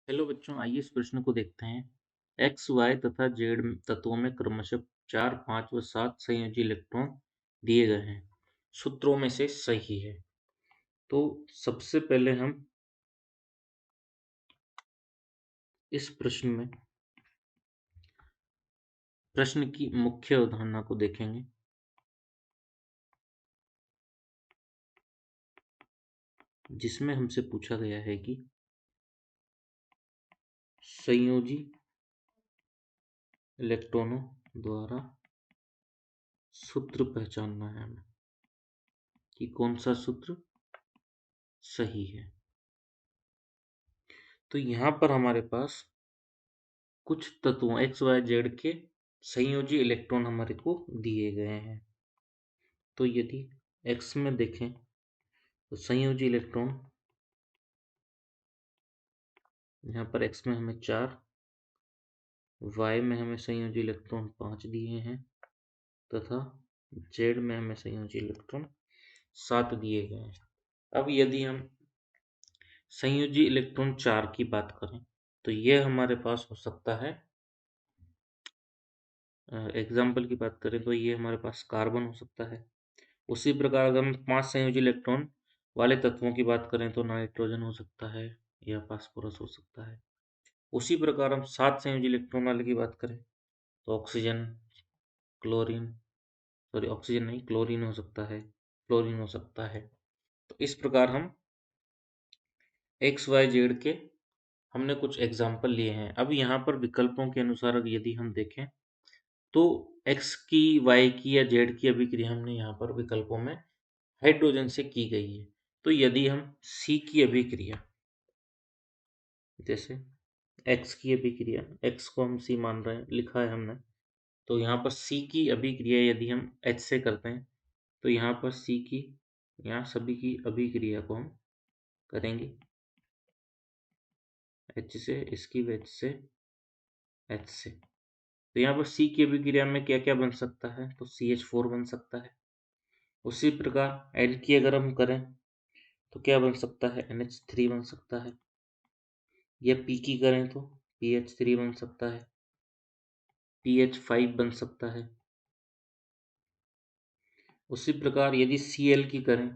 Hello बच्चों, आइए इस प्रश्न को देखते हैं। एक्स, वाई तथा जेड तत्वों में क्रमशः 4, 5 व 7 संयोजी इलेक्ट्रॉन दिए गए हैं। सूत्रों में से सही है। तो सबसे पहले हम इस प्रश्न की मुख्य अवधारणा को देखेंगे। जिसमें हमसे पूछा गया है कि संयोजी इलेक्ट्रॉनों द्वारा सूत्र पहचानना है हमें कि कौन सा सूत्र सही है। तो यहाँ पर हमारे पास कुछ तत्वों एक्स वाई जेड के संयोजी इलेक्ट्रॉन हमारे को दिए गए हैं। तो यदि एक्स में देखें तो संयोजी इलेक्ट्रॉन यहाँ पर एक्स में हमें 4, वाई में हमें संयोजी इलेक्ट्रॉन 5 दिए हैं तथा जेड में हमें संयोजी इलेक्ट्रॉन 7 दिए गए हैं। अब यदि हम संयोजी इलेक्ट्रॉन 4 की बात करें तो यह हमारे पास हो सकता है, एग्जाम्पल की बात करें तो ये हमारे पास कार्बन हो सकता है। उसी प्रकार अगर हम 5 संयोजी इलेक्ट्रॉन वाले तत्वों की बात करें तो नाइट्रोजन हो सकता है या फास्फोरस हो सकता है। उसी प्रकार हम 7 संयोजी इलेक्ट्रॉन वाले की बात करें तो ऑक्सीजन, क्लोरीन, सॉरी ऑक्सीजन नहीं, क्लोरीन हो सकता है, फ्लोरीन हो सकता है। तो इस प्रकार हम एक्स वाई जेड के हमने कुछ एग्जाम्पल लिए हैं। अब यहाँ पर विकल्पों के अनुसार यदि हम देखें तो एक्स की, वाई की या जेड की अभिक्रिया हमने यहाँ पर विकल्पों में हाइड्रोजन से की गई है। तो यदि हम सी की अभिक्रिया, जैसे एक्स की अभिक्रिया, एक्स को हम सी मान रहे हैं, लिखा है हमने, तो यहाँ पर सी की अभिक्रिया यदि हम एच से करते हैं तो यहाँ पर सी की, यहाँ सभी की अभिक्रिया को हम करेंगे एच से, इसकी भी एच से, एच से। तो यहाँ पर सी की अभिक्रिया में क्या क्या बन सकता है, तो CH4 बन सकता है। उसी प्रकार एल की अगर हम करें तो क्या बन सकता है, NH3 बन सकता है। या पी की करें तो PH3 बन सकता है, PH5 बन सकता है। उसी प्रकार यदि Cl की करें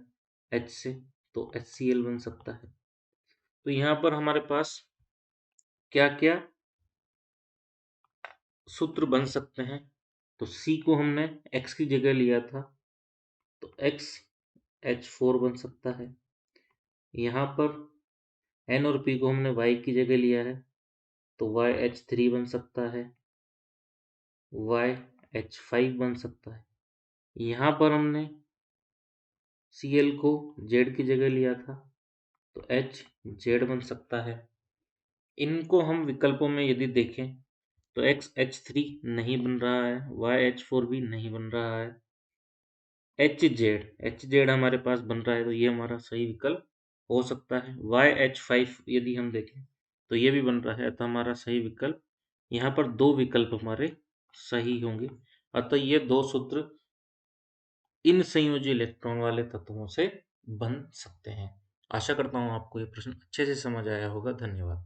H से तो HCl बन सकता है। तो यहाँ पर हमारे पास क्या क्या सूत्र बन सकते हैं, तो C को हमने X की जगह लिया था तो XH4 बन सकता है। यहाँ पर N और P को हमने Y की जगह लिया है तो YH3 बन सकता है, YH5 बन सकता है। यहाँ पर हमने Cl को Z की जगह लिया था तो HZ बन सकता है। इनको हम विकल्पों में यदि देखें तो XH3 नहीं बन रहा है, YH4 भी नहीं बन रहा है, HZ हमारे पास बन रहा है तो ये हमारा सही विकल्प हो सकता है। YH5 यदि हम देखें तो ये भी बन रहा है, अतः हमारा सही विकल्प, यहाँ पर 2 विकल्प हमारे सही होंगे। अतः ये 2 सूत्र इन संयोजी इलेक्ट्रॉन वाले तत्वों से बन सकते हैं। आशा करता हूँ आपको ये प्रश्न अच्छे से समझ आया होगा। धन्यवाद।